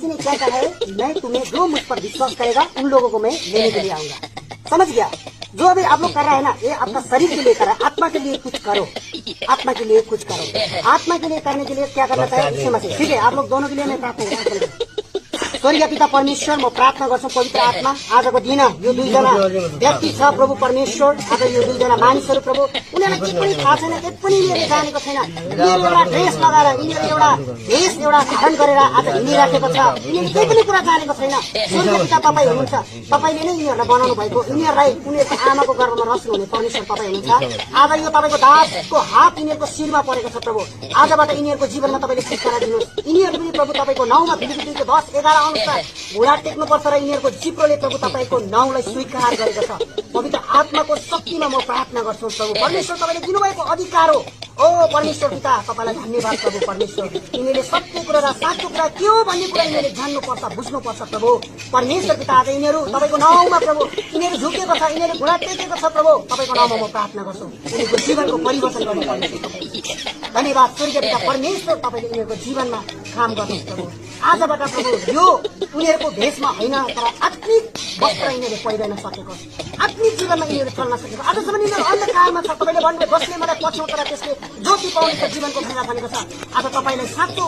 किसी ने क्या कहा है, मैं तुम्हें जो मुझ पर विश्वास करेगा उन लोगों को मैं लेने के लिए आऊंगा। समझ गया? जो अभी आप लोग कर रहा है ना, ये आपका शरीर के लिए कर रहा है। आत्मा के लिए कुछ करो, आत्मा के लिए कुछ करो। आत्मा के लिए करने के लिए क्या करना चाहिए, इससे मसीह। ठीक है, आप लोग दोनों के लिए मैं प्रार्थना गर्छु। स्वर्गीय पिता परमेश्वर, म प्रार्थना गर्छु पवित्र आत्मा आजको दिन यो दुईजना व्यक्ति छ प्रभु परमेश्वर। आज यो दुईजना मानिसहरू प्रभु, उनीहरूलाई के पनि थाहा छैन, के पनि यिनीहरूले जानेको छैन। यिनीहरू एउटा ड्रेस लगाएर, यिनीहरू एउटा भेष एउटा धारण गरेर आज हिँडिराखेको छ। यिनीहरूले केही पनि कुरा जानेको छैन। स्वर्गीय पिता तपाईँ हुनुहुन्छ, तपाईँले नै यिनीहरूलाई बनाउनु भएको। यिनीहरूलाई उनीहरूको आमाको गर्भमा रच्नु हुने परमेश्वर तपाईँ हुनुहुन्छ। आज यो तपाईँको दासको हात यिनीहरूको शिरमा परेको छ प्रभु। आजबाट यिनीहरूको जीवनमा तपाईँले छुटकारा दिनुहोस्। यिनीहरू पनि प्रभु तपाईँको नाउँमा फिलिपिली 10:11 अनुसार घुँडा टेक्नुपर्छ र यिनीहरूको जिब्रोले प्रभु तपाईँको नाउँलाई स्वीकार गरेको छ। पवित्र आत्माको शक्तिमा म प्रार्थना गर्छु प्रभु परमेश्वर, तपाईँले दिनुभएको अधिकार हो। ओ परमेश्वर पिता, तपाईँलाई धन्यवाद प्रभु परमेश्वर। यिनीहरूले सत्य कुरा र साँचो कुरा के हो भन्ने कुरा यिनीहरूले जान्नुपर्छ, बुझ्नुपर्छ प्रभु परमेश्वर पिता। आज यिनीहरू तपाईँको नाउँमा प्रभु, यिनीहरू झुकेको छ, यिनीहरू घुँडा टेकेको छ प्रभु। तपाईँको नाउँमा म प्रार्थना गर्छु, यिनीहरूको जीवनको परिवर्तन गर्नु परमेश्वर। धन्यवाद स्वर्गीय पिता परमेश्वर, तपाईँले यिनीहरूको जीवनमा काम गर्नुहोस् प्रभु। आजबाट प्रभु यो उनीहरूको भेषमा होइन, तर आत्मिक वस्त्र यिनीहरूले पहिरन सकेको, आत्मिक जीवनमा यिनीहरू चल्न सकेको। आजसम्म यिनीहरू अन्धकारमा छ, तपाईँले भन्नुभयो जसले मलाई पछ्याउँछ र त्यसले ज्योति पाउने जीवनको खैरा भनेको छ। आज तपाईँलाई साँचो